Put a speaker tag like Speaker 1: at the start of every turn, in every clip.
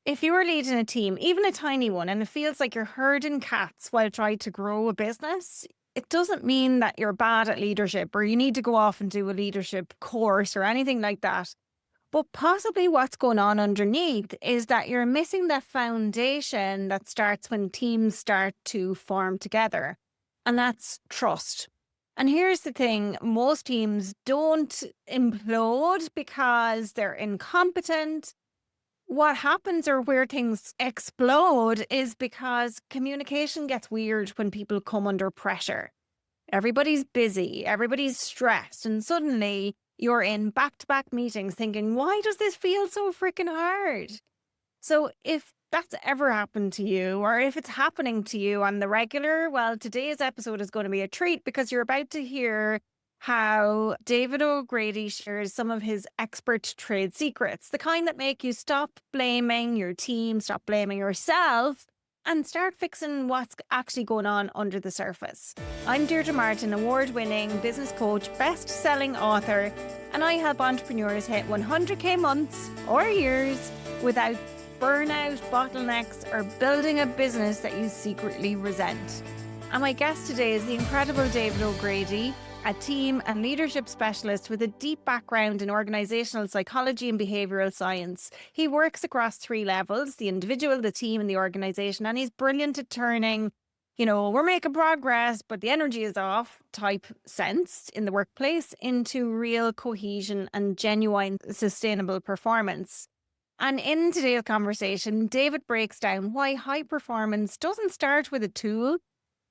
Speaker 1: If you are leading a team, even a tiny one, and it feels like you're herding cats while trying to grow a business, it doesn't mean that you're bad at leadership or you need to go off and do a leadership course or anything like that. But possibly what's going on underneath is that you're missing the foundation that starts when teams start to form together, and that's trust. And here's the thing, most teams don't implode because they're incompetent. What happens or where things explode is because communication gets weird when people come under pressure. Everybody's busy, everybody's stressed, and suddenly you're in back to back meetings thinking, why does this feel so freaking hard? So, if that's ever happened to you, or if it's happening to you on the regular, well, today's episode is going to be a treat because you're about to hear how David O'Grady shares some of his expert trade secrets, the kind that make you stop blaming your team, stop blaming yourself, and start fixing what's actually going on under the surface. I'm Deirdre Martin, award-winning business coach, best-selling author, and I help entrepreneurs hit 100K months or years without burnout, bottlenecks, or building a business that you secretly resent. And my guest today is the incredible David O'Grady, a team and leadership specialist with a deep background in organizational psychology and behavioral science. He works across three levels, the individual, the team, and the organization, and he's brilliant at turning, we're making progress, but the energy is off type sense in the workplace into real cohesion and genuine sustainable performance. And in today's conversation, David breaks down why high performance doesn't start with a tool.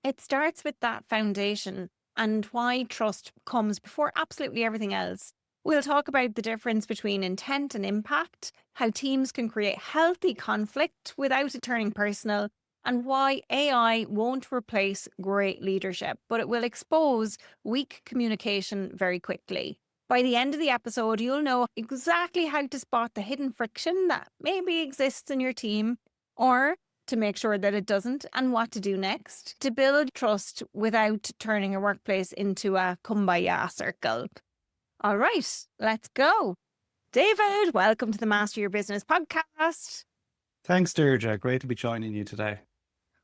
Speaker 1: It starts with that foundation and why trust comes before absolutely everything else. We'll talk about the difference between intent and impact, how teams can create healthy conflict without it turning personal, and why AI won't replace great leadership, but it will expose weak communication very quickly. By the end of the episode, you'll know exactly how to spot the hidden friction that maybe exists in your team, or to make sure that it doesn't, and what to do next to build trust without turning a workplace into a kumbaya circle. All right, let's go. David, welcome to the Master Your Business podcast.
Speaker 2: Thanks, Deirdre. Great to be joining you today.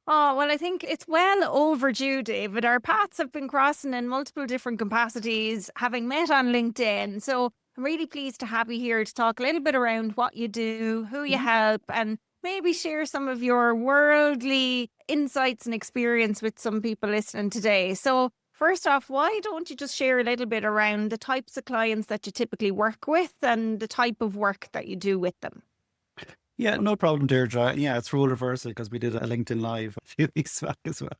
Speaker 1: Oh, well, I think it's well overdue, David. Our paths have been crossing in multiple different capacities, having met on LinkedIn. So I'm really pleased to have you here to talk a little bit around what you do, who you help, and maybe share some of your worldly insights and experience with some people listening today. So first off, why don't you just share a little bit around the types of clients that you typically work with and the type of work that you do with them?
Speaker 2: Yeah, no problem, Deirdre. Yeah, it's role reversal because we did a LinkedIn Live a few weeks back as well,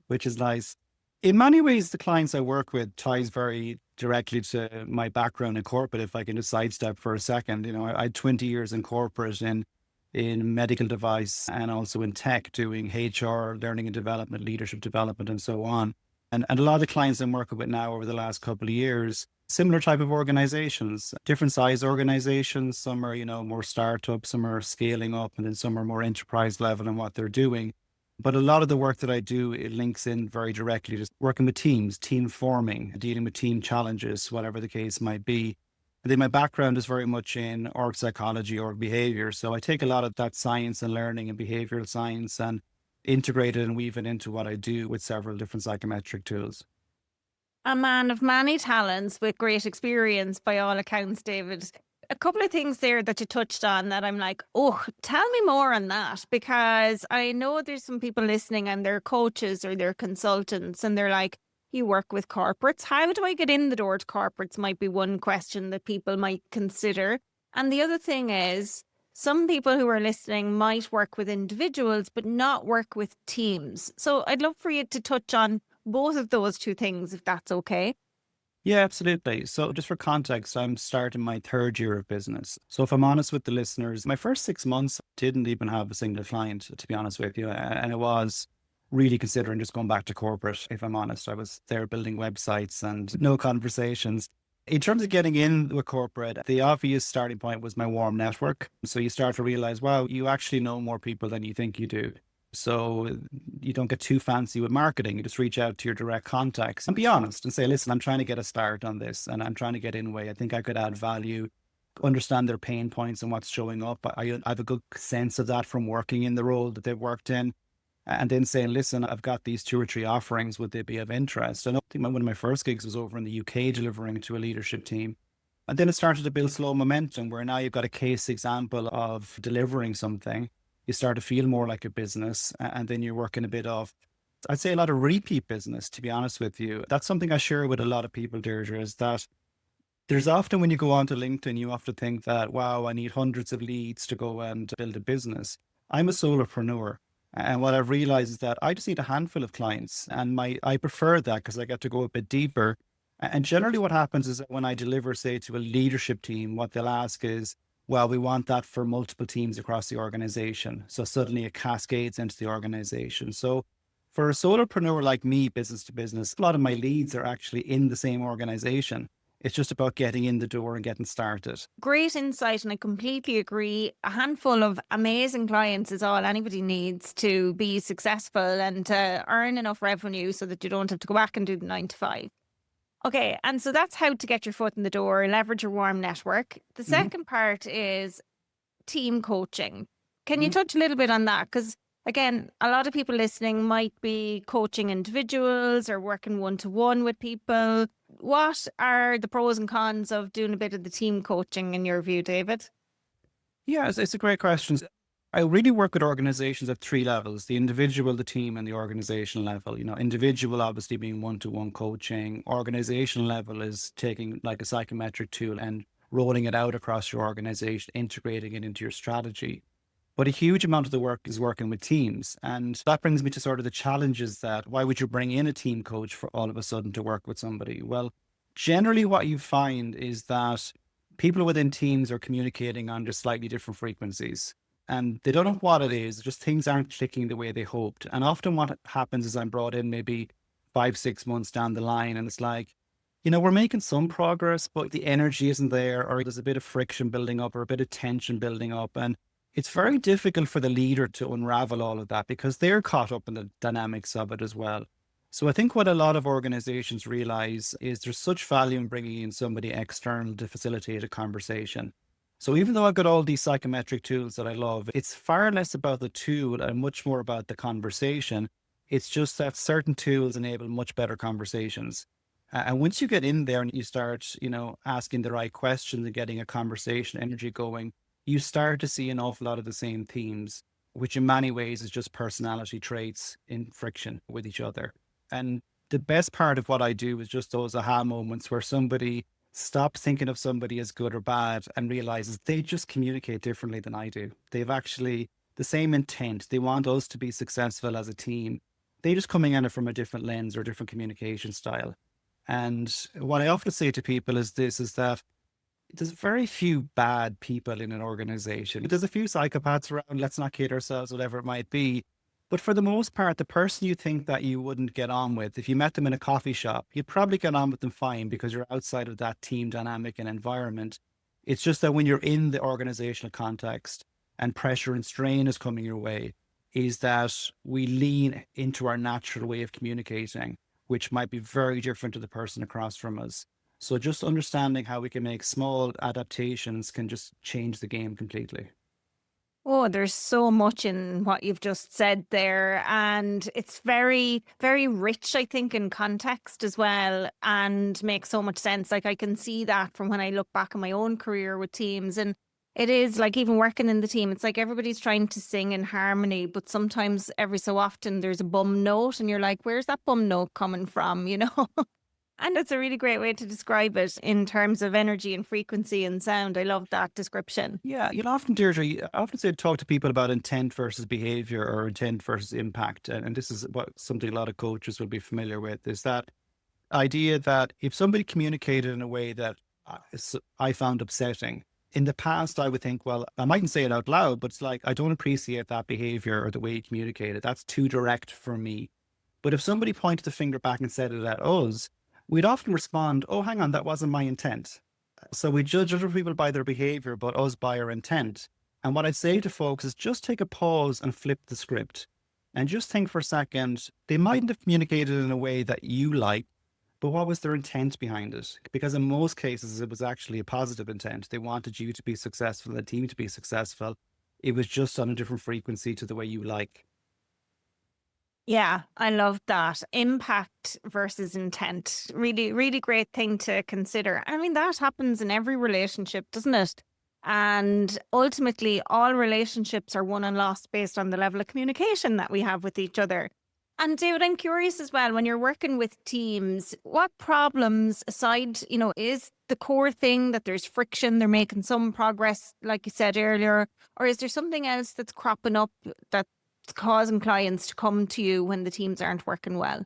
Speaker 2: which is nice. In many ways, the clients I work with ties very directly to my background in corporate. If I can just sidestep for a second, I had 20 years in corporate in medical device and also in tech doing HR, learning and development, leadership development, and so on. And a lot of the clients I'm working with now over the last couple of years, similar type of organizations, different size organizations. Some are, more startup, some are scaling up, and then some are more enterprise level in what they're doing. But a lot of the work that I do, it links in very directly to working with teams, team forming, dealing with team challenges, whatever the case might be. And then my background is very much in org psychology, org behavior. So I take a lot of that science and learning and behavioral science and integrate it and weave it into what I do with several different psychometric tools.
Speaker 1: A man of many talents with great experience by all accounts, David. A couple of things there that you touched on that I'm like, oh, tell me more on that, because I know there's some people listening and they're coaches or they're consultants and they're like, you work with corporates. How do I get in the door to corporates? Might be one question that people might consider. And the other thing is, some people who are listening might work with individuals, but not work with teams. So I'd love for you to touch on both of those two things, if that's okay.
Speaker 2: Yeah, absolutely. So just for context, I'm starting my third year of business. So if I'm honest with the listeners, my first 6 months didn't even have a single client, to be honest with you. And I was really considering just going back to corporate, if I'm honest. I was there building websites and no conversations. In terms of getting in with corporate, the obvious starting point was my warm network. So you start to realize, wow, you actually know more people than you think you do. So you don't get too fancy with marketing. You just reach out to your direct contacts and be honest and say, listen, I'm trying to get a start on this and I'm trying to get in way. I think I could add value. understand their pain points and what's showing up. I have a good sense of that from working in the role that they've worked in. And then saying, listen, I've got these 2 or 3 offerings. Would they be of interest? And I think one of my first gigs was over in the UK delivering to a leadership team. And then it started to build slow momentum where now you've got a case example of delivering something. You start to feel more like a business. And then you're working a bit of, I'd say, a lot of repeat business, to be honest with you. That's something I share with a lot of people, Deirdre, is that there's often when you go onto LinkedIn, you often think that, wow, I need hundreds of leads to go and build a business. I'm a solopreneur. And what I've realized is that I just need a handful of clients. And I prefer that because I get to go a bit deeper. And generally what happens is that when I deliver, say, to a leadership team, what they'll ask is, well, we want that for multiple teams across the organization. So suddenly it cascades into the organization. So for a solopreneur like me, business to business, a lot of my leads are actually in the same organization. It's just about getting in the door and getting started.
Speaker 1: Great insight, and I completely agree. A handful of amazing clients is all anybody needs to be successful and to earn enough revenue so that you don't have to go back and do the 9 to 5. Okay, and so that's how to get your foot in the door, leverage your warm network. The second part is team coaching. Can you touch a little bit on that? Because again, a lot of people listening might be coaching individuals or working one-to-one with people. What are the pros and cons of doing a bit of the team coaching in your view, David?
Speaker 2: Yeah, it's a great question. I really work with organizations at 3 levels: the individual, the team, and the organizational level. Individual obviously being one-to-one coaching. Organizational level is taking like a psychometric tool and rolling it out across your organization, integrating it into your strategy. But a huge amount of the work is working with teams. And that brings me to sort of the challenges that why would you bring in a team coach for all of a sudden to work with somebody? Well, generally what you find is that people within teams are communicating under slightly different frequencies. And they don't know what it is, just things aren't clicking the way they hoped. And often what happens is I'm brought in maybe 5, 6 months down the line, and it's like, we're making some progress, but the energy isn't there, or there's a bit of friction building up or a bit of tension building up. And it's very difficult for the leader to unravel all of that because they're caught up in the dynamics of it as well. So I think what a lot of organizations realize is there's such value in bringing in somebody external to facilitate a conversation. So even though I've got all these psychometric tools that I love, it's far less about the tool and much more about the conversation. It's just that certain tools enable much better conversations. And once you get in there and you start, asking the right questions and getting a conversation energy going, you start to see an awful lot of the same themes, which in many ways is just personality traits in friction with each other. And the best part of what I do is just those aha moments where somebody stops thinking of somebody as good or bad and realizes they just communicate differently than I do. They've actually the same intent. They want us to be successful as a team. They just coming at it from a different lens or a different communication style. And what I often say to people is that there's very few bad people in an organization. There's a few psychopaths around, let's not kid ourselves, whatever it might be. But for the most part, the person you think that you wouldn't get on with, if you met them in a coffee shop, you'd probably get on with them fine because you're outside of that team dynamic and environment. It's just that when you're in the organizational context and pressure and strain is coming your way, is that we lean into our natural way of communicating, which might be very different to the person across from us. So just understanding how we can make small adaptations can just change the game completely.
Speaker 1: Oh, there's so much in what you've just said there. And it's very, very rich, I think, in context as well, and makes so much sense. Like I can see that from when I look back on my own career with teams. And it is like even working in the team, it's like everybody's trying to sing in harmony, but sometimes every so often there's a bum note and you're like, where's that bum note coming from, And it's a really great way to describe it in terms of energy and frequency and sound. I love that description.
Speaker 2: Yeah, often, Deirdre, I often say talk to people about intent versus behavior or intent versus impact. And this is something a lot of coaches will be familiar with, is that idea that if somebody communicated in a way that I found upsetting, in the past, I would think, well, I mightn't say it out loud, but it's like, I don't appreciate that behavior or the way you communicated. That's too direct for me. But if somebody pointed the finger back and said it at us, we'd often respond, oh, hang on, that wasn't my intent. So we judge other people by their behavior, but us by our intent. And what I'd say to folks is just take a pause and flip the script and just think for a second, they mightn't have communicated in a way that you like, But what was their intent behind it? Because in most cases, it was actually a positive intent. They wanted you to be successful, the team to be successful. It was just on a different frequency to the way you like.
Speaker 1: Yeah, I love that. Impact versus intent. Really, really great thing to consider. I mean, that happens in every relationship, doesn't it? And ultimately, all relationships are won and lost based on the level of communication that we have with each other. And David, I'm curious as well, when you're working with teams, what problems aside, is the core thing that there's friction, they're making some progress, like you said earlier, or is there something else that's cropping up that's causing clients to come to you when the teams aren't working well?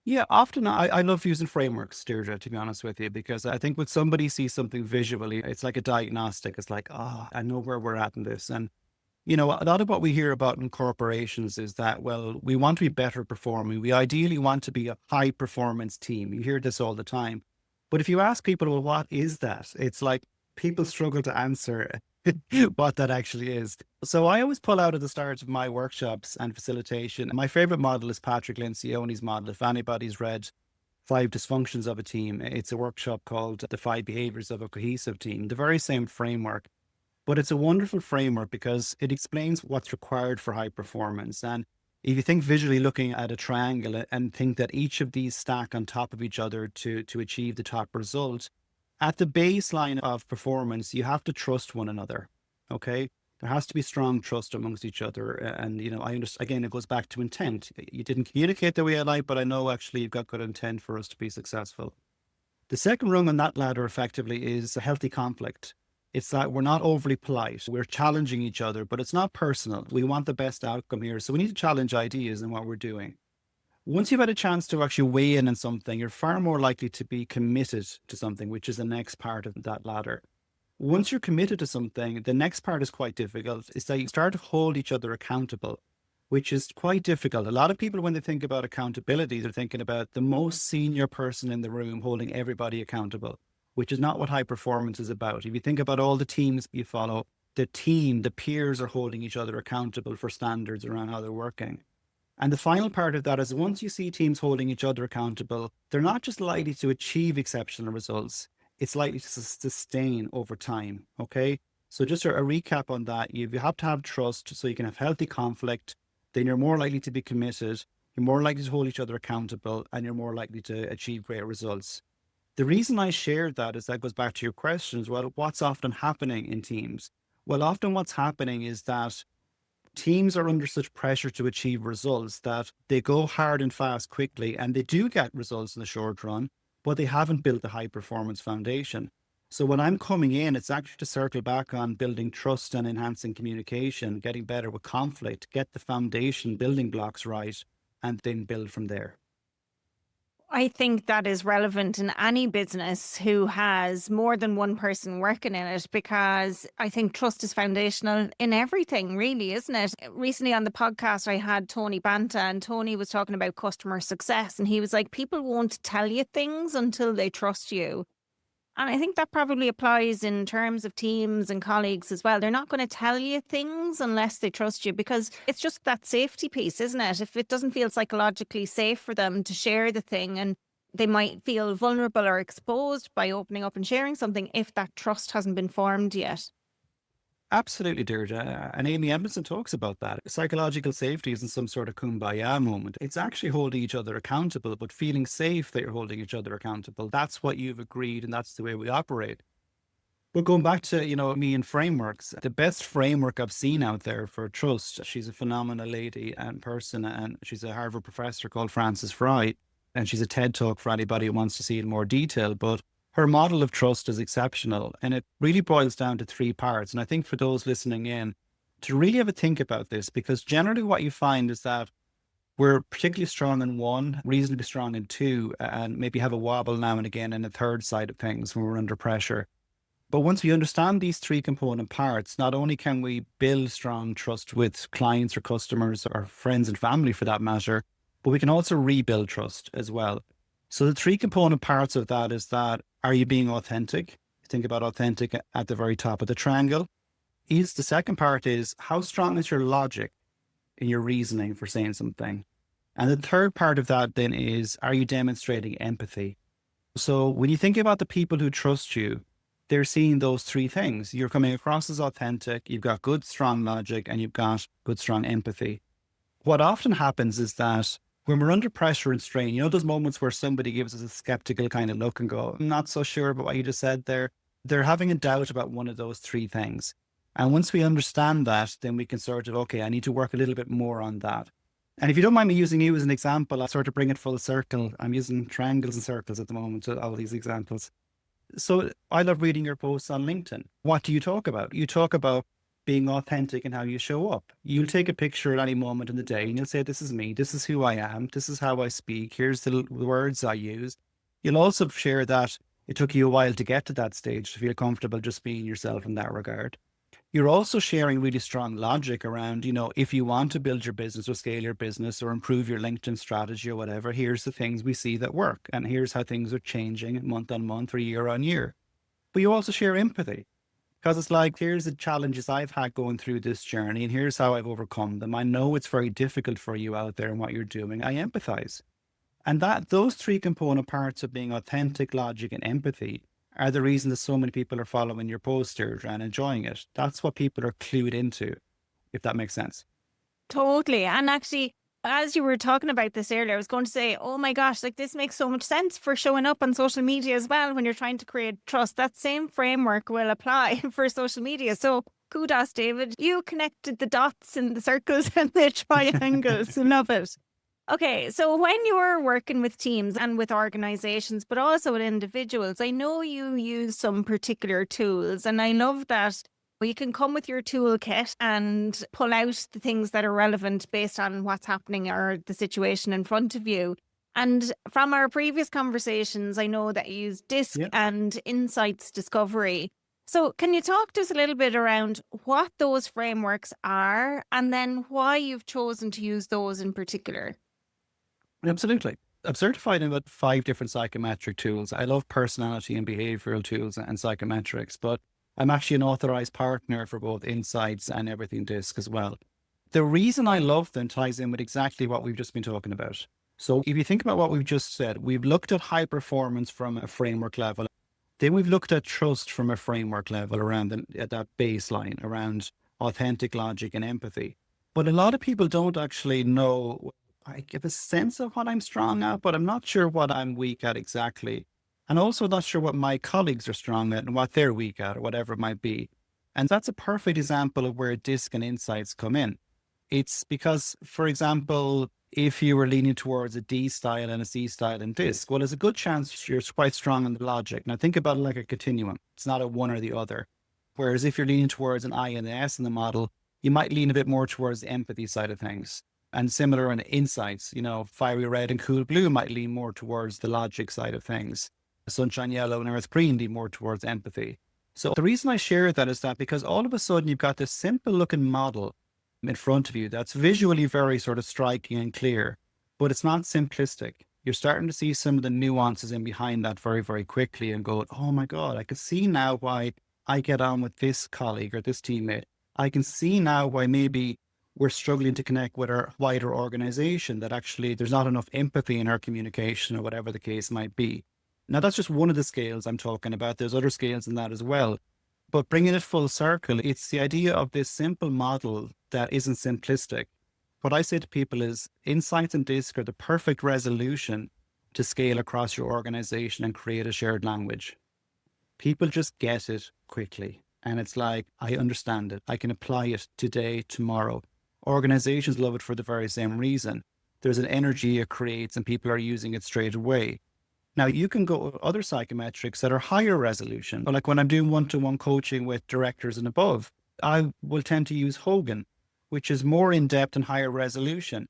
Speaker 2: Yeah, often I love using frameworks, Deirdre, to be honest with you, because I think when somebody sees something visually, it's like a diagnostic. It's like, oh, I know where we're at in this. And, a lot of what we hear about in corporations is that, well, we want to be better performing. We ideally want to be a high performance team. You hear this all the time. But if you ask people, well, what is that? It's like people struggle to answer what that actually is. So I always pull out at the start of my workshops and facilitation. My favorite model is Patrick Lencioni's model. If anybody's read Five Dysfunctions of a Team, it's a workshop called The Five Behaviors of a Cohesive Team, the very same framework. But it's a wonderful framework because it explains what's required for high performance. And if you think visually looking at a triangle and think that each of these stack on top of each other to achieve the top result, at the baseline of performance, you have to trust one another. Okay. There has to be strong trust amongst each other. And, I understand, again, it goes back to intent. You didn't communicate the way I like, but I know actually you've got good intent for us to be successful. The second rung on that ladder effectively is a healthy conflict. It's that we're not overly polite. We're challenging each other, but it's not personal. We want the best outcome here. So we need to challenge ideas in what we're doing. Once you've had a chance to actually weigh in on something, you're far more likely to be committed to something, which is the next part of that ladder. Once you're committed to something, the next part is quite difficult. It's that you start to hold each other accountable, which is quite difficult. A lot of people, when they think about accountability, they're thinking about the most senior person in the room holding everybody accountable, which is not what high performance is about. If you think about all the teams you follow, the team, the peers are holding each other accountable for standards around how they're working. And the final part of that is once you see teams holding each other accountable, they're not just likely to achieve exceptional results, it's likely to sustain over time. Okay. So just a recap on that, you have to have trust so you can have healthy conflict. Then you're more likely to be committed. You're more likely to hold each other accountable and you're more likely to achieve great results. The reason I shared that is that goes back to your question as well. What's often happening in teams? Well, often what's happening is that teams are under such pressure to achieve results that they go hard and fast quickly and they do get results in the short run, but they haven't built a high performance foundation. So when I'm coming in, it's actually to circle back on building trust and enhancing communication, getting better with conflict, get the foundation building blocks right, and then build from there.
Speaker 1: I think that is relevant in any business who has more than one person working in it because I think trust is foundational in everything, really, isn't it? Recently on the podcast, I had Tony Banta, and Tony was talking about customer success. And he was like, people won't tell you things until they trust you. And I think that probably applies in terms of teams and colleagues as well. They're not going to tell you things unless they trust you because it's just that safety piece, isn't it? If it doesn't feel psychologically safe for them to share the thing and they might feel vulnerable or exposed by opening up and sharing something if that trust hasn't been formed yet.
Speaker 2: Absolutely, Deirdre. And Amy Edmondson talks about that. Psychological safety isn't some sort of kumbaya moment. It's actually holding each other accountable, but feeling safe that you're holding each other accountable. That's what you've agreed, and that's the way we operate. But going back to, me and frameworks, the best framework I've seen out there for trust, she's a phenomenal lady and person, and she's a Harvard professor called Frances Fry, and she's a TED Talk for anybody who wants to see it in more detail. But her model of trust is exceptional, and it really boils down to three parts. And I think for those listening in, to really have a think about this, because generally what you find is that we're particularly strong in one, reasonably strong in two, and maybe have a wobble now and again in the third side of things when we're under pressure. But once we understand these three component parts, not only can we build strong trust with clients or customers or friends and family for that matter, but we can also rebuild trust as well. So the three component parts of that is that, are you being authentic? Think about authentic at the very top of the triangle. The second part is, how strong is your logic in your reasoning for saying something? And the third part of that then is, are you demonstrating empathy? So when you think about the people who trust you, they're seeing those three things. You're coming across as authentic, you've got good, strong logic, and you've got good, strong empathy. What often happens is that when we're under pressure and strain, those moments where somebody gives us a skeptical kind of look and go, I'm not so sure about what you just said there. They're having a doubt about one of those three things. And once we understand that, then we can sort of, okay, I need to work a little bit more on that. And if you don't mind me using you as an example, I'll sort of bring it full circle. I'm using triangles and circles at the moment to all these examples. So I love reading your posts on LinkedIn. What do you talk about? You talk about being authentic and how you show up. You'll take a picture at any moment in the day and you'll say, this is me, this is who I am, this is how I speak, here's the words I use. You'll also share that it took you a while to get to that stage to feel comfortable just being yourself in that regard. You're also sharing really strong logic around, if you want to build your business or scale your business or improve your LinkedIn strategy or whatever, here's the things we see that work. And here's how things are changing month on month or year on year. But you also share empathy. Because it's like, here's the challenges I've had going through this journey, and here's how I've overcome them. I know it's very difficult for you out there and what you're doing. I empathize. And those three component parts of being authentic, logic, and empathy are the reason that so many people are following your poster and enjoying it. That's what people are clued into, if that makes sense.
Speaker 1: Totally. And actually, as you were talking about this earlier, I was going to say, oh my gosh, like this makes so much sense for showing up on social media as well when you're trying to create trust. That same framework will apply for social media. So kudos, David. You connected the dots and the circles and the triangles. Love it. Okay, so when you're working with teams and with organizations, but also with individuals, I know you use some particular tools, and I love that you can come with your toolkit and pull out the things that are relevant based on what's happening or the situation in front of you. And from our previous conversations, I know that you use DISC and insights discovery. So can you talk to us a little bit around what those frameworks are and then why you've chosen to use those in particular?
Speaker 2: Absolutely. I'm certified in about 5 different psychometric tools. I love personality and behavioral tools and psychometrics, but I'm actually an authorized partner for both Insights and Everything DISC as well. The reason I love them ties in with exactly what we've just been talking about. So if you think about what we've just said, we've looked at high performance from a framework level. Then we've looked at trust from a framework level around that baseline, around authentic logic and empathy. But a lot of people don't actually know. I give a sense of what I'm strong at, but I'm not sure what I'm weak at exactly. And also not sure what my colleagues are strong at and what they're weak at or whatever it might be. And that's a perfect example of where DISC and Insights come in. It's because, for example, if you were leaning towards a D style and a C style in DISC, well, there's a good chance you're quite strong in the logic. Now think about it like a continuum. It's not a one or the other. Whereas if you're leaning towards an I and an S in the model, you might lean a bit more towards the empathy side of things. And similar in Insights, fiery red and cool blue might lean more towards the logic side of things. Sunshine yellow and earth green lean more towards empathy. So the reason I share that is that because all of a sudden you've got this simple looking model in front of you that's visually very sort of striking and clear, but it's not simplistic. You're starting to see some of the nuances in behind that very, very quickly and go, oh my God, I can see now why I get on with this colleague or this teammate. I can see now why maybe we're struggling to connect with our wider organization, that actually there's not enough empathy in our communication or whatever the case might be. Now, that's just one of the scales I'm talking about. There's other scales in that as well. But bringing it full circle, it's the idea of this simple model that isn't simplistic. What I say to people is Insights and DISC are the perfect resolution to scale across your organization and create a shared language. People just get it quickly. And it's like, I understand it. I can apply it today, tomorrow. Organizations love it for the very same reason. There's an energy it creates and people are using it straight away. Now, you can go with other psychometrics that are higher resolution. Like when I'm doing one-to-one coaching with directors and above, I will tend to use Hogan, which is more in-depth and higher resolution.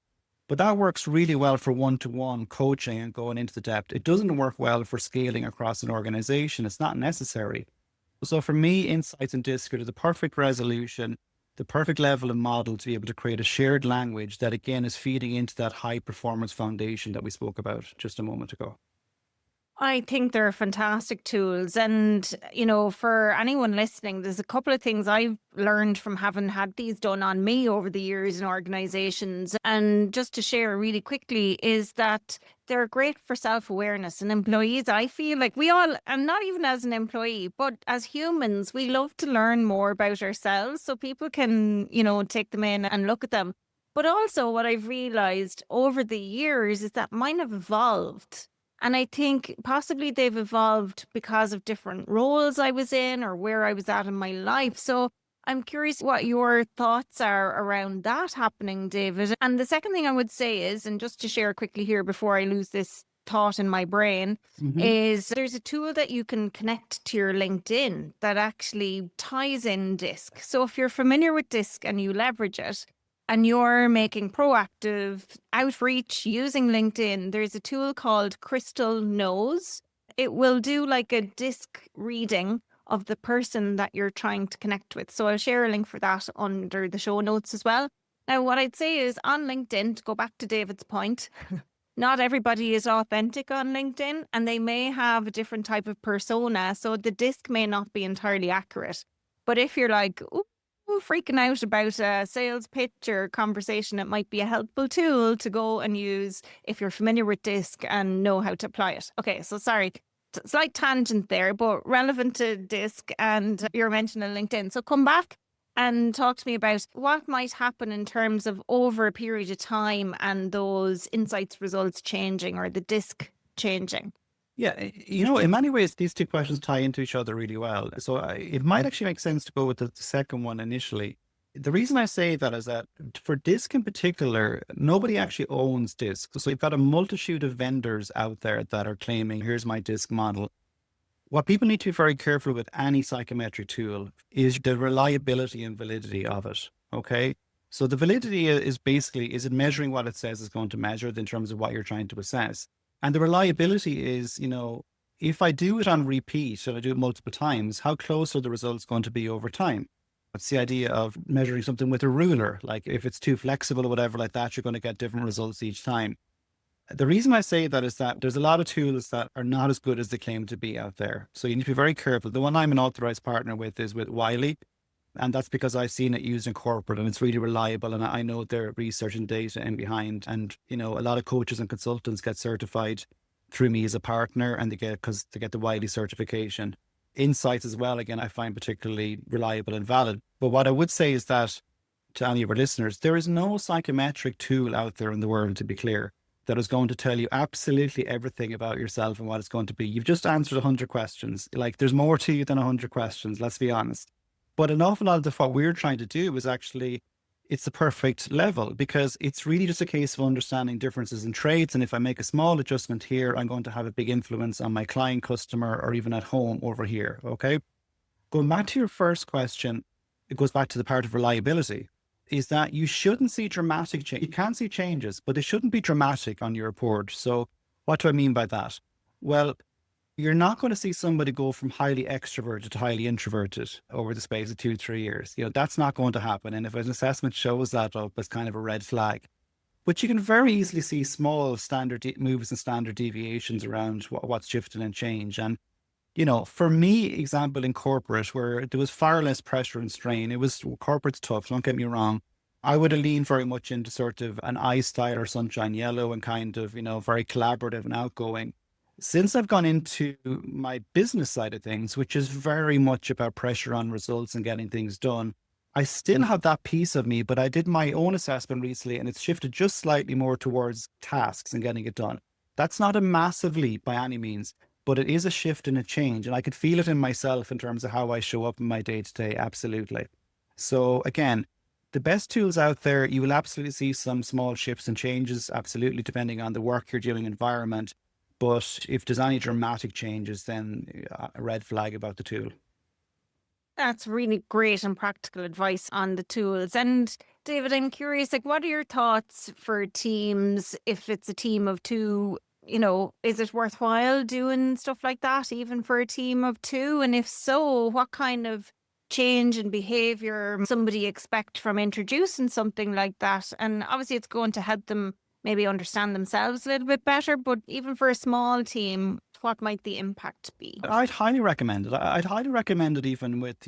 Speaker 2: But that works really well for one-to-one coaching and going into the depth. It doesn't work well for scaling across an organization. It's not necessary. So for me, Insights and DISC are the perfect resolution, the perfect level of model to be able to create a shared language that, again, is feeding into that high performance foundation that we spoke about just a moment ago.
Speaker 1: I think they're fantastic tools. And, for anyone listening, there's a couple of things I've learned from having had these done on me over the years in organizations. And just to share really quickly is that they're great for self-awareness and employees. I feel like we all, and not even as an employee, but as humans, we love to learn more about ourselves so people can, take them in and look at them. But also what I've realized over the years is that mine have evolved. And I think possibly they've evolved because of different roles I was in or where I was at in my life. So I'm curious what your thoughts are around that happening, David. And the second thing I would say is, and just to share quickly here before I lose this thought in my brain,
Speaker 2: Hmm.
Speaker 1: is there's a tool that you can connect to your LinkedIn that actually ties in Disc. So if you're familiar with Disc and you leverage it, and you're making proactive outreach using LinkedIn, there's a tool called Crystal Knows. It will do like a disc reading of the person that you're trying to connect with. So I'll share a link for that under the show notes as well. Now, what I'd say is on LinkedIn, to go back to David's point, not everybody is authentic on LinkedIn and they may have a different type of persona. So the disc may not be entirely accurate. But if you're like, ooh, freaking out about a sales pitch or conversation, it might be a helpful tool to go and use if you're familiar with disc and know how to apply it. Okay, so sorry, slight tangent there, but relevant to disc and you're mentioning LinkedIn. So come back and talk to me about what might happen in terms of over a period of time and those insights results changing or the disc changing.
Speaker 2: Yeah, in many ways, these two questions tie into each other really well. So it might actually make sense to go with the second one initially. The reason I say that is that for Disc in particular, nobody actually owns Disc. So you've got a multitude of vendors out there that are claiming, here's my Disc model. What people need to be very careful with any psychometric tool is the reliability and validity of it. Okay. So the validity is basically, is it measuring what it says it's going to measure in terms of what you're trying to assess? And the reliability is, if I do it on repeat and I do it multiple times, how close are the results going to be over time? It's the idea of measuring something with a ruler. Like if it's too flexible or whatever like that, you're going to get different results each time. The reason I say that is that there's a lot of tools that are not as good as they claim to be out there. So you need to be very careful. The one I'm an authorized partner with is with Wiley. And that's because I've seen it used in corporate and it's really reliable. And I know their research and data in behind. And, a lot of coaches and consultants get certified through me as a partner and they get the Wiley certification. Insights as well, again, I find particularly reliable and valid. But what I would say is that to any of our listeners, there is no psychometric tool out there in the world, to be clear, that is going to tell you absolutely everything about yourself and what it's going to be. You've just answered 100 questions. Like there's more to you than 100 questions, let's be honest. But an awful lot of what we're trying to do is actually, it's the perfect level because it's really just a case of understanding differences in traits. And if I make a small adjustment here, I'm going to have a big influence on my client, customer, or even at home over here. Okay. Going back to your first question, it goes back to the part of reliability. Is that you shouldn't see dramatic change. You can see changes, but they shouldn't be dramatic on your report. So what do I mean by that? Well, you're not going to see somebody go from highly extroverted to highly introverted over the space of 2-3 years. That's not going to happen. And if an assessment shows that up, it's kind of a red flag. But you can very easily see small standard moves and standard deviations around what's shifting and change. And for me, example in corporate where there was far less pressure and strain, corporate's tough, don't get me wrong. I would have leaned very much into sort of an I style or sunshine yellow and kind of, very collaborative and outgoing. Since I've gone into my business side of things, which is very much about pressure on results and getting things done, I still have that piece of me, but I did my own assessment recently and it's shifted just slightly more towards tasks and getting it done. That's not a massive leap by any means, but it is a shift and a change. And I could feel it in myself in terms of how I show up in my day to day. Absolutely. So again, the best tools out there, you will absolutely see some small shifts and changes, absolutely, depending on the work you're doing environment. But if there's any dramatic changes, then a red flag about the tool.
Speaker 1: That's really great and practical advice on the tools. And David, I'm curious, like, what are your thoughts for teams if it's a team of two? Is it worthwhile doing stuff like that, even for a team of two? And if so, what kind of change in behavior somebody expect from introducing something like that? And obviously it's going to help them maybe understand themselves a little bit better, but even for a small team, what might the impact be?
Speaker 2: I'd highly recommend it. I'd highly recommend it even with,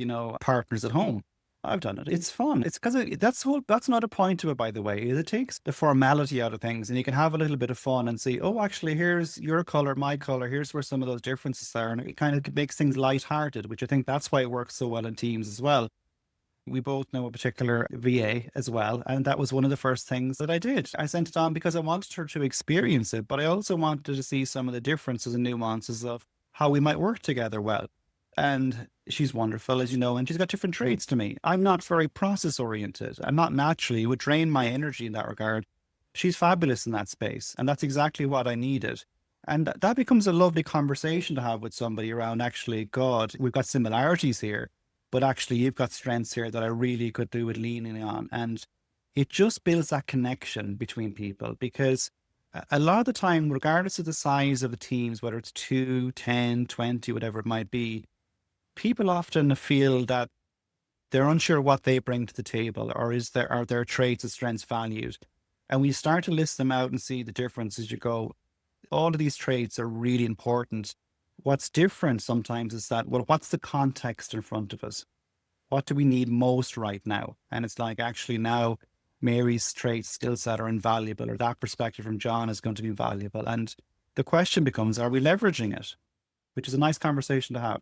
Speaker 2: partners at home. I've done it. It's fun. It's because that's another point to it, by the way. It takes the formality out of things and you can have a little bit of fun and see, oh, actually, here's your color, my color. Here's where some of those differences are. And it kind of makes things lighthearted, which I think that's why it works so well in teams as well. We both know a particular VA as well. And that was one of the first things that I did. I sent it on because I wanted her to experience it, but I also wanted to see some of the differences and nuances of how we might work together well. And she's wonderful, as you know, and she's got different traits to me. I'm not very process oriented. I'm not naturally, it would drain my energy in that regard. She's fabulous in that space. And that's exactly what I needed. And that becomes a lovely conversation to have with somebody around, actually, God, we've got similarities here, but actually you've got strengths here that I really could do with leaning on. And it just builds that connection between people, because a lot of the time, regardless of the size of the teams, whether it's 2, 10, 20, whatever it might be, people often feel that they're unsure what they bring to the table, or are their traits and strengths valued. And we start to list them out and see the differences. You go, all of these traits are really important. What's different sometimes is that, well, what's the context in front of us? What do we need most right now? And it's like, actually now Mary's traits, skill set are invaluable, or that perspective from John is going to be valuable. And the question becomes, are we leveraging it? Which is a nice conversation to have.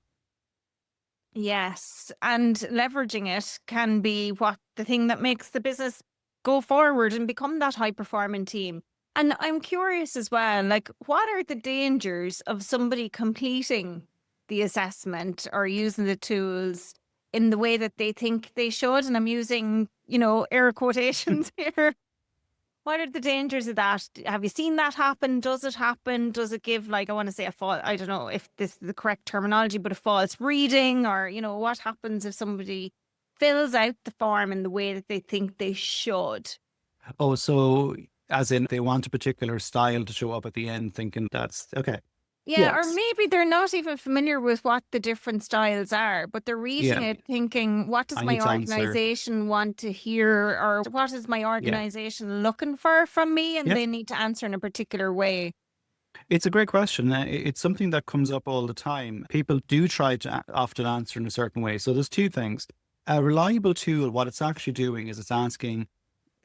Speaker 1: Yes. And leveraging it can be the thing that makes the business go forward and become that high performing team. And I'm curious as well, like, what are the dangers of somebody completing the assessment or using the tools in the way that they think they should? And I'm using, air quotations here. What are the dangers of that? Have you seen that happen? Does it happen? Does it give, I want to say I don't know if this is the correct terminology, but a false reading, or, what happens if somebody fills out the form in the way that they think they should?
Speaker 2: Oh, so as in they want a particular style to show up at the end thinking that's okay.
Speaker 1: Yeah, or
Speaker 2: Yes.
Speaker 1: maybe they're not even familiar with what the different styles are, but they're reading
Speaker 2: Yeah.
Speaker 1: it thinking, what does
Speaker 2: I
Speaker 1: my
Speaker 2: need to answer.
Speaker 1: organization want to hear, or what is my organization looking for from me? And
Speaker 2: Yeah.
Speaker 1: they need to answer in a particular way.
Speaker 2: It's a great question. It's something that comes up all the time. People do try to often answer in a certain way. So there's two things. A reliable tool, what it's actually doing is it's asking,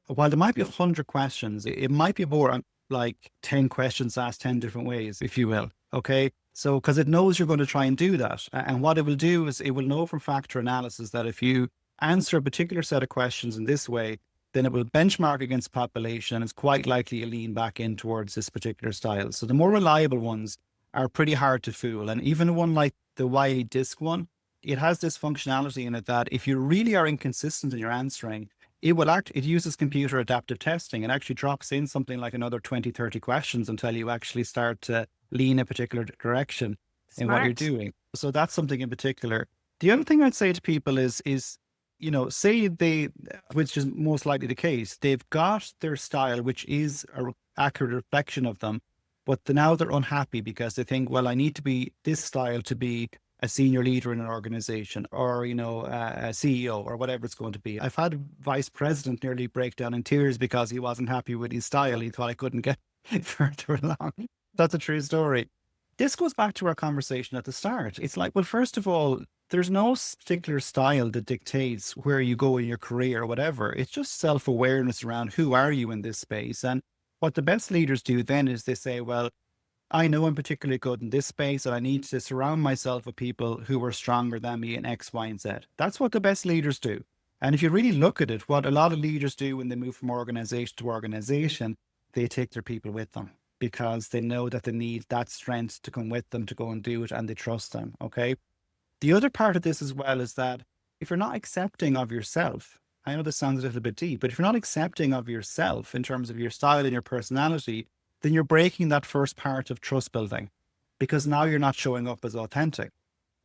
Speaker 2: while there might be 100 questions, it might be more like 10 questions asked 10 different ways, if you will. Okay. So, because it knows you're going to try and do that. And what it will do is it will know from factor analysis that if you answer a particular set of questions in this way, then it will benchmark against population, and it's quite likely to lean back in towards this particular style. So the more reliable ones are pretty hard to fool. And even one like the YA disc one, it has this functionality in it that if you really are inconsistent in your answering, it uses computer adaptive testing and actually drops in something like another 20, 30 questions until you actually start to lean a particular direction in what you're doing. So that's something in particular. The other thing I'd say to people is, say which is most likely the case, they've got their style, which is an accurate reflection of them, but now they're unhappy because they think, well, I need to be this style to be a senior leader in an organization, or, a CEO, or whatever it's going to be. I've had a vice president nearly break down in tears because he wasn't happy with his style. He thought I couldn't get further along. That's a true story. This goes back to our conversation at the start. It's like, well, first of all, there's no particular style that dictates where you go in your career or whatever. It's just self-awareness around who are you in this space. And what the best leaders do then is they say, well, I know I'm particularly good in this space and I need to surround myself with people who are stronger than me in X, Y, and Z. That's what the best leaders do. And if you really look at it, what a lot of leaders do when they move from organization to organization, they take their people with them because they know that they need that strength to come with them to go and do it, and they trust them. Okay. The other part of this as well is that if you're not accepting of yourself, I know this sounds a little bit deep, but if you're not accepting of yourself in terms of your style and your personality, then you're breaking that first part of trust building, because now you're not showing up as authentic.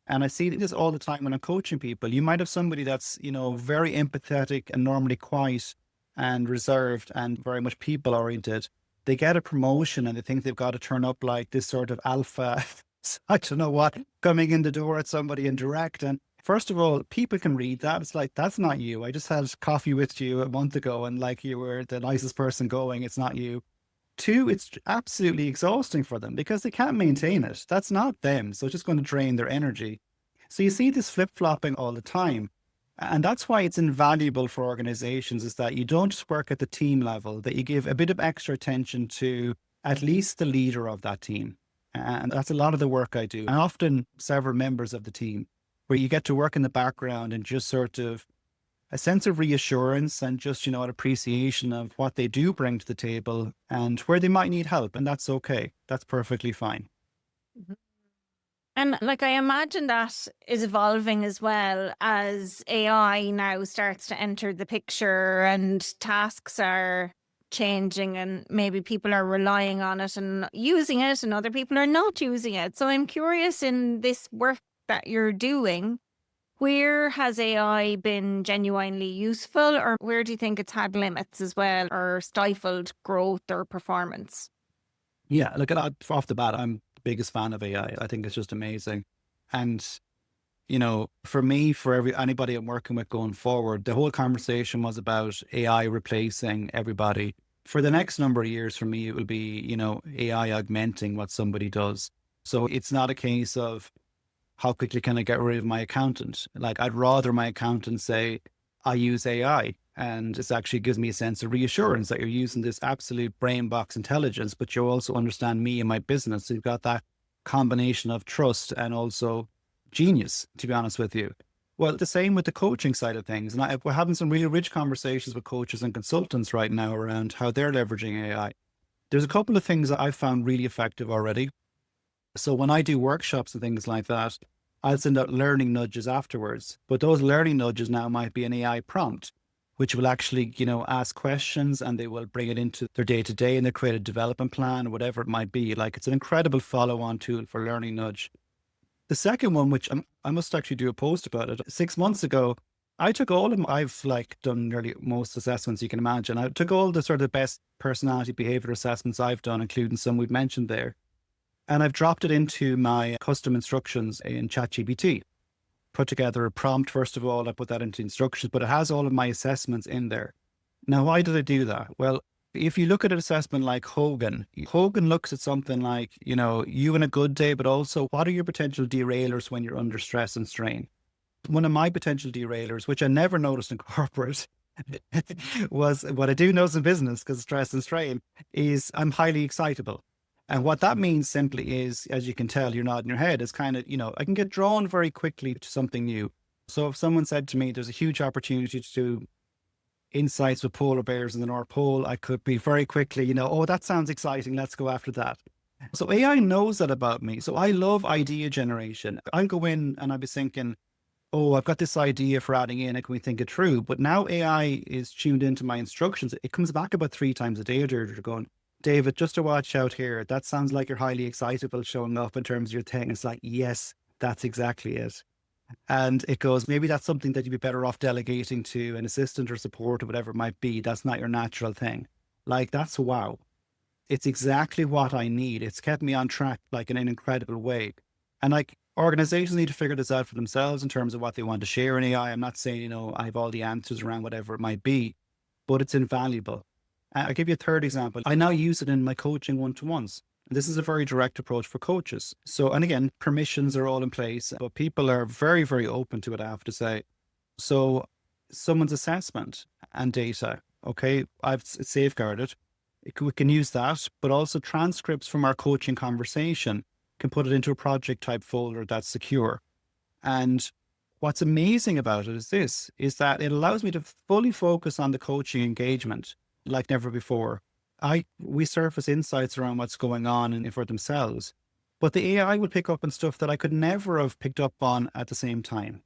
Speaker 2: And I see this all the time when I'm coaching people. You might have somebody that's, very empathetic and normally quiet and reserved and very much people oriented. They get a promotion and they think they've got to turn up like this sort of alpha, I don't know what, coming in the door at somebody and direct. And first of all, people can read that. It's like, that's not you. I just had coffee with you a month ago and like you were the nicest person going. It's not you. Two, it's absolutely exhausting for them because they can't maintain it. That's not them. So it's just going to drain their energy. So you see this flip-flopping all the time. And that's why it's invaluable for organizations, is that you don't just work at the team level, that you give a bit of extra attention to at least the leader of that team. And that's a lot of the work I do. And often several members of the team, where you get to work in the background and just sort of a sense of reassurance and just, an appreciation of what they do bring to the table and where they might need help. And that's okay. That's perfectly fine.
Speaker 1: Mhm. And like, I imagine that is evolving as well as AI now starts to enter the picture and tasks are changing and maybe people are relying on it and using it and other people are not using it. So I'm curious, in this work that you're doing, where has AI been genuinely useful, or where do you think it's had limits as well, or stifled growth or performance?
Speaker 2: Yeah, look at that off the bat. I'm the biggest fan of AI. I think it's just amazing. And, for me, for anybody I'm working with going forward, the whole conversation was about AI replacing everybody. For the next number of years, for me, it will be, AI augmenting what somebody does. So it's not a case of how quickly can I get rid of my accountant? Like, I'd rather my accountant say, I use AI. And it actually gives me a sense of reassurance that you're using this absolute brain box intelligence, but you also understand me and my business. So you've got that combination of trust and also genius, to be honest with you. Well, the same with the coaching side of things. And we're having some really rich conversations with coaches and consultants right now around how they're leveraging AI. There's a couple of things that I've found really effective already. So when I do workshops and things like that, I'll send out learning nudges afterwards. But those learning nudges now might be an AI prompt, which will actually, ask questions and they will bring it into their day to day and they create a development plan, whatever it might be. Like, it's an incredible follow-on tool for learning nudge. The second one, which I must actually do a post about it. 6 months ago, I took I've like done nearly most assessments you can imagine. I took all the sort of best personality behavior assessments I've done, including some we've mentioned there. And I've dropped it into my custom instructions in ChatGPT. Put together a prompt, first of all, I put that into instructions, but it has all of my assessments in there. Now, why did I do that? Well, if you look at an assessment like Hogan, Hogan looks at something like, you in a good day, but also what are your potential derailers when you're under stress and strain? One of my potential derailers, which I never noticed in corporate, was what I do notice in business, because stress and strain, is I'm highly excitable. And what that means simply is, as you can tell, you're nodding your head, is kind of, I can get drawn very quickly to something new. So if someone said to me, there's a huge opportunity to do insights with polar bears in the North Pole, I could be very quickly, oh, that sounds exciting. Let's go after that. So AI knows that about me. So I love idea generation. I'll go in and I'll be thinking, oh, I've got this idea for adding in, can we think it through? But now AI is tuned into my instructions. It comes back about 3 times a day, Deirdre, going, David, just to watch out here. That sounds like you're highly excitable showing up in terms of your thing. It's like, yes, that's exactly it. And it goes, maybe that's something that you'd be better off delegating to an assistant or support or whatever it might be. That's not your natural thing. Like, that's wow. It's exactly what I need. It's kept me on track, like, in an incredible way. And like, organizations need to figure this out for themselves in terms of what they want to share in AI. I'm not saying, I have all the answers around whatever it might be, but it's invaluable. I'll give you a third example. I now use it in my coaching one-to-ones. This is a very direct approach for coaches. So, and again, permissions are all in place, but people are very, very open to it, I have to say. So someone's assessment and data, okay, I've safeguarded. We can use that, but also transcripts from our coaching conversation, can put it into a project type folder that's secure. And what's amazing about it is that it allows me to fully focus on the coaching engagement like never before. We surface insights around what's going on and for themselves, but the AI will pick up on stuff that I could never have picked up on at the same time.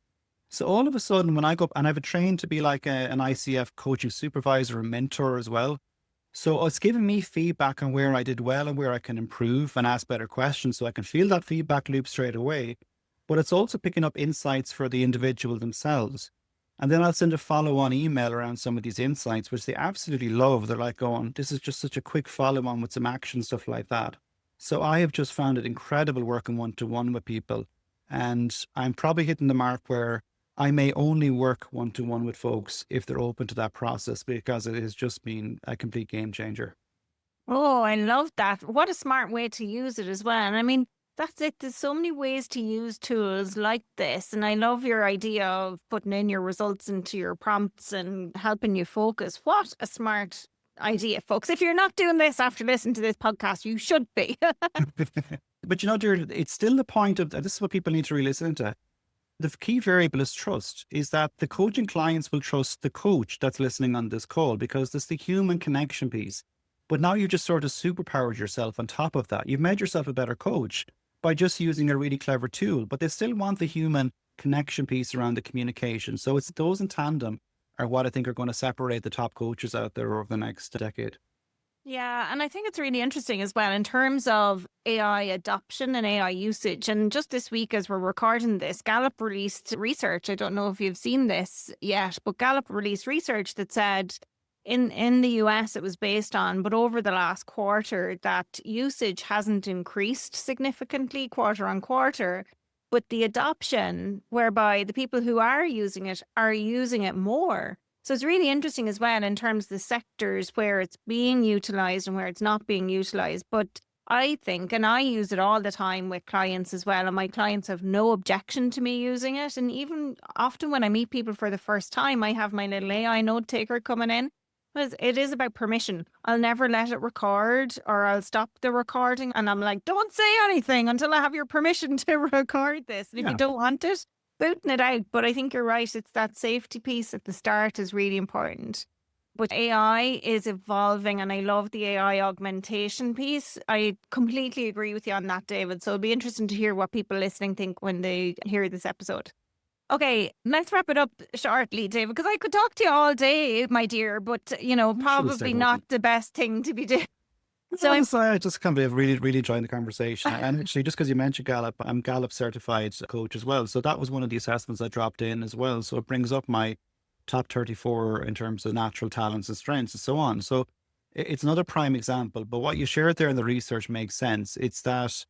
Speaker 2: So all of a sudden, when I go up and I have a trained to be like an ICF coaching supervisor and mentor as well. So it's giving me feedback on where I did well and where I can improve and ask better questions, so I can feel that feedback loop straight away. But it's also picking up insights for the individual themselves. And then I'll send a follow-on email around some of these insights, which they absolutely love. They're like going, this is just such a quick follow-on with some action, stuff like that. So I have just found it incredible working one-to-one with people. And I'm probably hitting the mark where I may only work one-to-one with folks if they're open to that process, because it has just been a complete game changer.
Speaker 1: Oh, I love that. What a smart way to use it as well. And I mean, that's it. There's so many ways to use tools like this. And I love your idea of putting in your results into your prompts and helping you focus. What a smart idea, folks. If you're not doing this after listening to this podcast, you should be.
Speaker 2: But Deirdre, it's still the point of, this is what people need to really listen to. The key variable is trust, is that the coaching clients will trust the coach that's listening on this call because there's the human connection piece. But now you've just sort of superpowered yourself on top of that. You've made yourself a better coach by just using a really clever tool, but they still want the human connection piece around the communication. So it's those in tandem are what I think are going to separate the top coaches out there over the next decade.
Speaker 1: Yeah, and I think it's really interesting as well in terms of AI adoption and AI usage. And just this week, as we're recording this, Gallup released research. I don't know if you've seen this yet, but Gallup released research that said in the US it was based on, but over the last quarter, that usage hasn't increased significantly quarter on quarter. But the adoption, whereby the people who are using it more. So it's really interesting as well in terms of the sectors where it's being utilized and where it's not being utilized. But I think, and I use it all the time with clients as well, and my clients have no objection to me using it. And even often when I meet people for the first time, I have my little AI note taker coming in. Because it is about permission. I'll never let it record or I'll stop the recording. And I'm like, don't say anything until I have your permission to record this. And if you
Speaker 2: Yeah.
Speaker 1: don't want it, booting it out. But I think you're right. It's that safety piece at the start is really important. But AI is evolving and I love the AI augmentation piece. I completely agree with you on that, David. So it'll be interesting to hear what people listening think when they hear this episode. Okay, let's wrap it up shortly, David, because I could talk to you all day, my dear, but, probably not the best thing to be doing. So
Speaker 2: I just kind of really, really enjoying the conversation. And actually, just because you mentioned Gallup, I'm Gallup certified coach as well. So that was one of the assessments I dropped in as well. So it brings up my top 34 in terms of natural talents and strengths and so on. So it's another prime example. But what you shared there in the research makes sense. It's that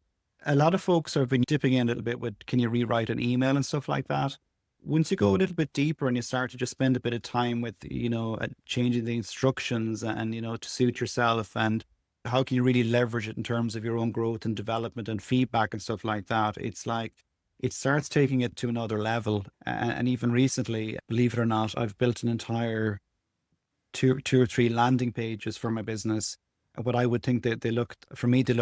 Speaker 2: a lot of folks have been dipping in a little bit with, can you rewrite an email and stuff like that? Once you go a little bit deeper and you start to just spend a bit of time with, changing the instructions and, to suit yourself, and how can you really leverage it in terms of your own growth and development and feedback and stuff like that? It's like, it starts taking it to another level. And even recently, believe it or not, I've built an entire two or three landing pages for my business. What I would think that they look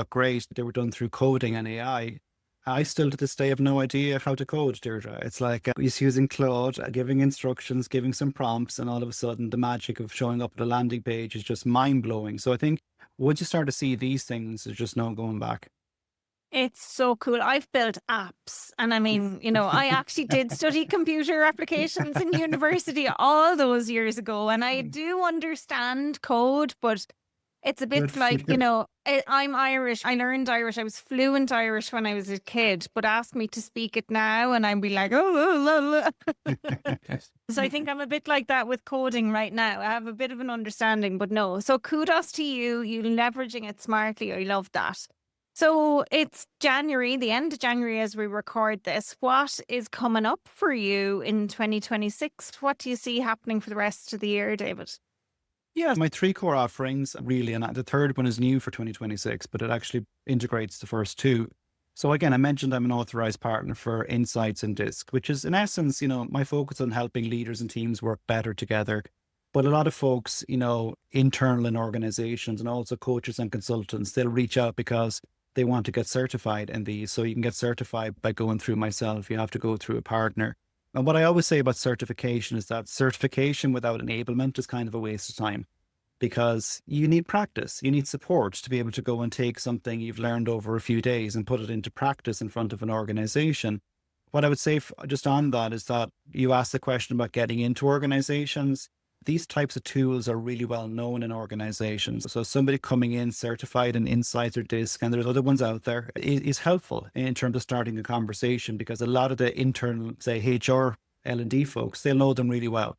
Speaker 2: great. They were done through coding and AI. I still to this day have no idea how to code, Deirdre. It's like he's using Claude, giving instructions, giving some prompts, and all of a sudden the magic of showing up at a landing page is just mind blowing. So I think once you start to see these things, there's just no going back.
Speaker 1: it's so cool. I've built apps. And I mean, I actually did study computer applications in university all those years ago. And I do understand code, but it's a bit
Speaker 2: Good.
Speaker 1: like, I'm Irish. I learned Irish. I was fluent Irish when I was a kid, but ask me to speak it now and I'd be like, oh. So I think I'm a bit like that with coding right now. I have a bit of an understanding, but no. So kudos to you. You leveraging it smartly. I love that. So it's January, the end of January as we record this. What is coming up for you in 2026? What do you see happening for the rest of the year, David?
Speaker 2: Yeah, my three core offerings really, and the third one is new for 2026, but it actually integrates the first two. So again, I mentioned I'm an authorized partner for Insights and Disc, which is in essence, my focus on helping leaders and teams work better together. But a lot of folks, internal in organizations and also coaches and consultants, they'll reach out because they want to get certified in these. So you can get certified by going through myself. You have to go through a partner. And what I always say about certification is that certification without enablement is kind of a waste of time, because you need practice, you need support to be able to go and take something you've learned over a few days and put it into practice in front of an organization. What I would say just on that is that you asked the question about getting into organizations. These types of tools are really well known in organizations. So somebody coming in certified in Insights or Disc, and there's other ones out there, is helpful in terms of starting a conversation, because a lot of the internal, say, HR, L&D folks, they'll know them really well.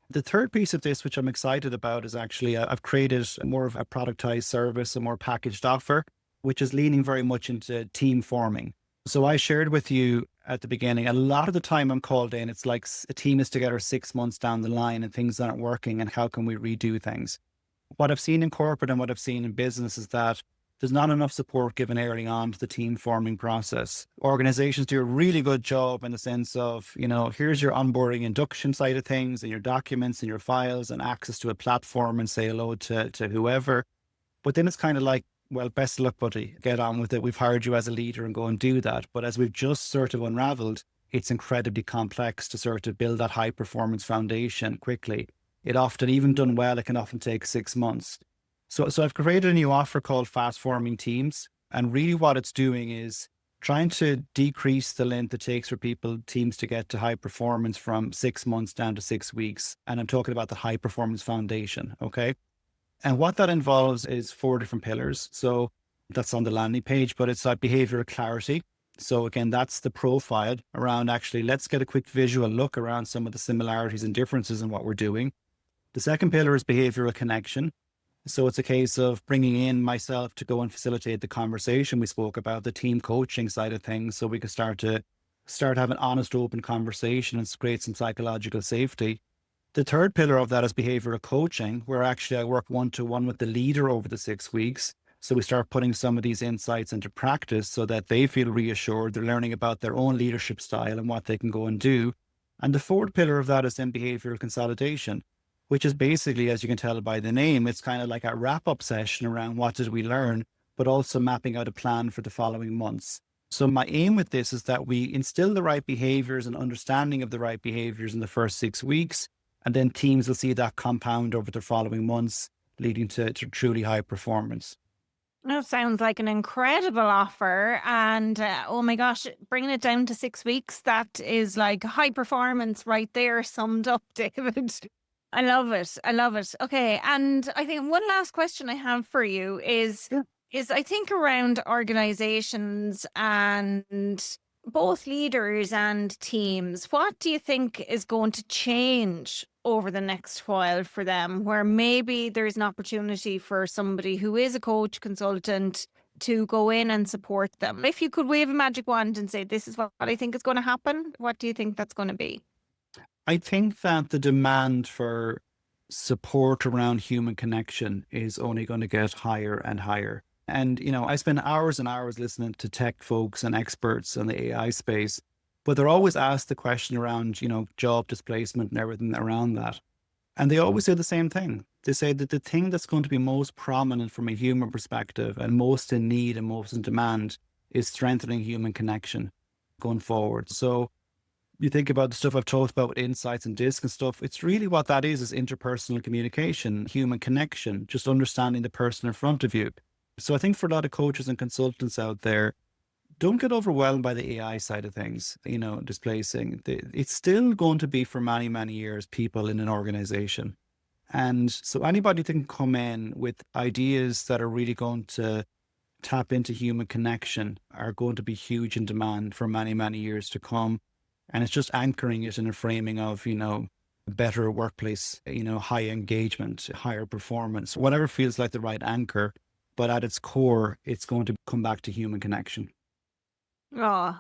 Speaker 2: The third piece of this, which I'm excited about, is actually I've created more of a productized service, a more packaged offer, which is leaning very much into team forming. So I shared with you at the beginning, a lot of the time I'm called in, it's like a team is together 6 months down the line and things aren't working and how can we redo things? What I've seen in corporate and what I've seen in business is that there's not enough support given early on to the team forming process. Organizations do a really good job in the sense of, here's your onboarding induction side of things and your documents and your files and access to a platform and say hello to whoever. But then it's kind of like, well, best of luck, buddy. Get on with it. We've hired you as a leader and go and do that. But as we've just sort of unraveled, it's incredibly complex to sort of build that high performance foundation quickly. It often, even done well, it can often take 6 months. So I've created a new offer called Fast Forming Teams. And really what it's doing is trying to decrease the length it takes for teams to get to high performance from 6 months down to 6 weeks. And I'm talking about the high performance foundation. Okay. And what that involves is 4 different pillars. So that's on the landing page, but it's like behavioral clarity. So again, that's the profile around actually, let's get a quick visual look around some of the similarities and differences in what we're doing. The second pillar is behavioral connection. So it's a case of bringing in myself to go and facilitate the conversation we spoke about, the team coaching side of things, so we can start having honest, open conversation and create some psychological safety. The third pillar of that is behavioral coaching, where actually I work one-to-one with the leader over the 6 weeks. So we start putting some of these insights into practice so that they feel reassured. They're learning about their own leadership style and what they can go and do. And the fourth pillar of that is then behavioral consolidation, which is basically, as you can tell by the name, it's kind of like a wrap-up session around what did we learn, but also mapping out a plan for the following months. So my aim with this is that we instill the right behaviors and understanding of the right behaviors in the first 6 weeks, and then teams will see that compound over the following months, leading to truly high performance.
Speaker 1: That sounds like an incredible offer. And oh my gosh, bringing it down to 6 weeks, that is like high performance right there summed up, David. I love it. I love it. Okay. And I think one last question I have for you is,
Speaker 2: Yeah.
Speaker 1: is I think around organizations and both leaders and teams, what do you think is going to change over the next while for them, where maybe there's an opportunity for somebody who is a coach, consultant to go in and support them? If you could wave a magic wand and say, this is what I think is going to happen, what do you think that's going to be?
Speaker 2: I think that the demand for support around human connection is only going to get higher and higher. And, I spend hours and hours listening to tech folks and experts in the AI space, but they're always asked the question around, job displacement and everything around that. And they always say the same thing. They say that the thing that's going to be most prominent from a human perspective and most in need and most in demand is strengthening human connection going forward. So you think about the stuff I've talked about with insights and disc and stuff, it's really what that is interpersonal communication, human connection, just understanding the person in front of you. So I think for a lot of coaches and consultants out there, don't get overwhelmed by the AI side of things, displacing. It's still going to be for many, many years, people in an organization. And so anybody that can come in with ideas that are really going to tap into human connection are going to be huge in demand for many, many years to come. And it's just anchoring it in a framing of, a better workplace, high engagement, higher performance, whatever feels like the right anchor. But at its core, it's going to come back to human connection.
Speaker 1: Oh,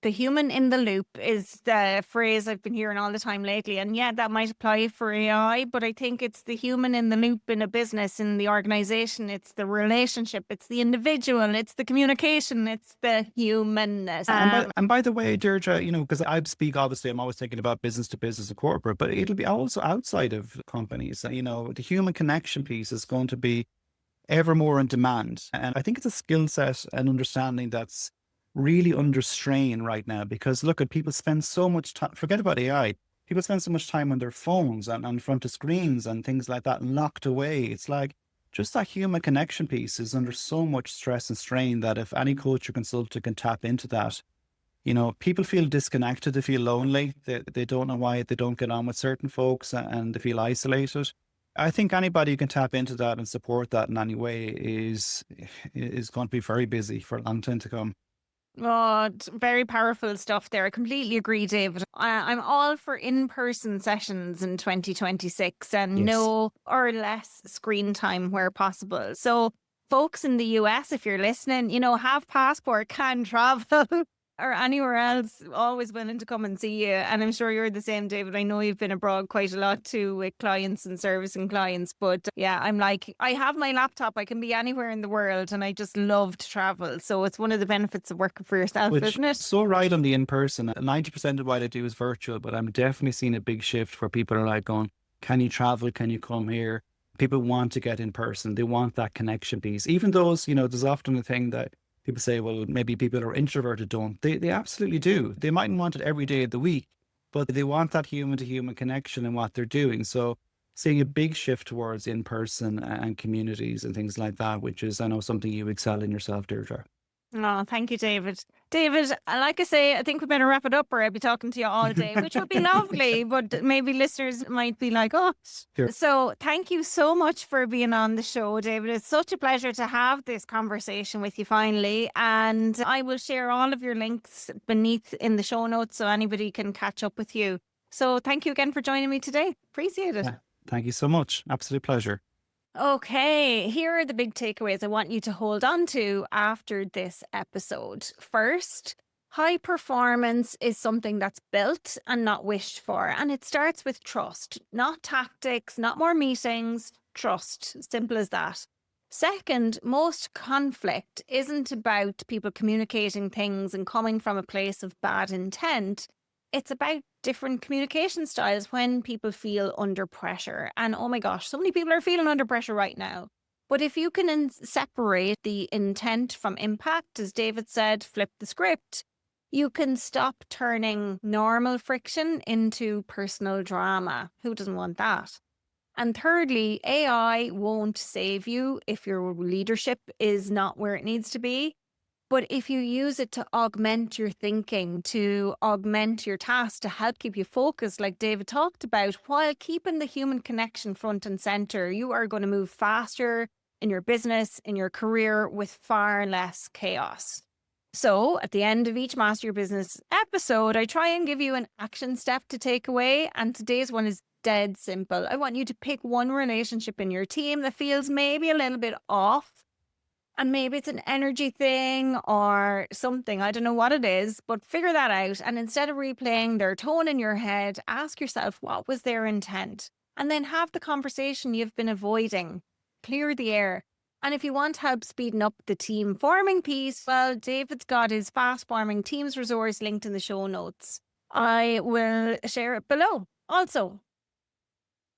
Speaker 1: the human in the loop is the phrase I've been hearing all the time lately. And yeah, that might apply for AI, but I think it's the human in the loop in a business, in the organization. It's the relationship, it's the individual, it's the communication, it's the humanness.
Speaker 2: And by the way, Deirdre, because I speak, obviously, I'm always thinking about business to business and corporate, but it'll be also outside of companies. The human connection piece is going to be ever more in demand. And I think it's a skill set and understanding that's really under strain right now, because look, at people spend so much time, forget about AI, people spend so much time on their phones and in front of screens and things like that, locked away. It's like just that human connection piece is under so much stress and strain that if any coach or consultant can tap into that, people feel disconnected, they feel lonely, they don't know why they don't get on with certain folks and they feel isolated. I think anybody who can tap into that and support that in any way is going to be very busy for a long time to come.
Speaker 1: Oh, very powerful stuff there. I completely agree, David. I'm all for in-person sessions in 2026 and
Speaker 2: Yes.
Speaker 1: no or less screen time where possible. So folks in the US, if you're listening, have passport, can travel. or anywhere else, always willing to come and see you. And I'm sure you're the same, David. I know you've been abroad quite a lot too with clients and servicing clients. But yeah, I'm like, I have my laptop. I can be anywhere in the world and I just love to travel. So it's one of the benefits of working for yourself,
Speaker 2: Which
Speaker 1: isn't it?
Speaker 2: so right on the in-person. 90% of what I do is virtual, but I'm definitely seeing a big shift where people are like going, can you travel? Can you come here? People want to get in person. They want that connection piece. Even those, there's often a thing that people say, well, maybe people who are introverted don't. They absolutely do. They mightn't want it every day of the week, but they want that human to human connection in what they're doing. So seeing a big shift towards in-person and communities and things like that, which is, I know, something you excel in yourself, Deirdre.
Speaker 1: Oh, thank you, David. David, like I say, I think we better wrap it up or I'd be talking to you all day, which would be lovely, but maybe listeners might be like, oh.
Speaker 2: Sure.
Speaker 1: So thank you so much for being on the show, David. It's such a pleasure to have this conversation with you finally. And I will share all of your links beneath in the show notes so anybody can catch up with you. So thank you again for joining me today. Appreciate it.
Speaker 2: Yeah, thank you so much. Absolute pleasure.
Speaker 1: Okay, here are the big takeaways I want you to hold on to after this episode. First, high performance is something that's built and not wished for. And it starts with trust, not tactics, not more meetings, trust. Simple as that. Second, most conflict isn't about people communicating things and coming from a place of bad intent. It's about different communication styles when people feel under pressure. And oh my gosh, so many people are feeling under pressure right now. But if you can separate the intent from impact, as David said, flip the script, you can stop turning normal friction into personal drama. Who doesn't want that? And thirdly, AI won't save you if your leadership is not where it needs to be. But if you use it to augment your thinking, to augment your tasks, to help keep you focused, like David talked about, while keeping the human connection front and center, you are going to move faster in your business, in your career, with far less chaos. So at the end of each Master Your Business episode, I try and give you an action step to take away. And today's one is dead simple. I want you to pick one relationship in your team that feels maybe a little bit off. And maybe it's an energy thing or something. I don't know what it is, but figure that out. And instead of replaying their tone in your head, ask yourself, what was their intent? And then have the conversation you've been avoiding. Clear the air. And if you want help speeding up the team forming piece, well, David's got his fast forming teams resource linked in the show notes. I will share it below. Also,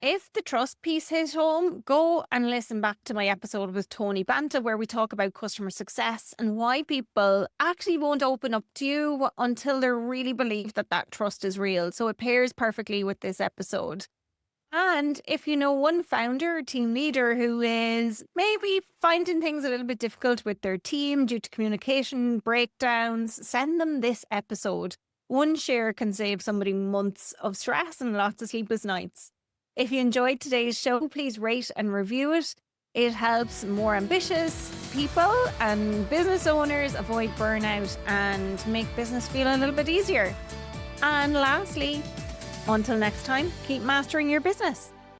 Speaker 1: if the trust piece hit home, go and listen back to my episode with Tony Banta where we talk about customer success and why people actually won't open up to you until they really believe that that trust is real. So it pairs perfectly with this episode. And if you know one founder or team leader who is maybe finding things a little bit difficult with their team due to communication breakdowns, send them this episode. One share can save somebody months of stress and lots of sleepless nights. If you enjoyed today's show, please rate and review it. It helps more ambitious people and business owners avoid burnout and make business feel a little bit easier. And lastly, until next time, keep mastering your business.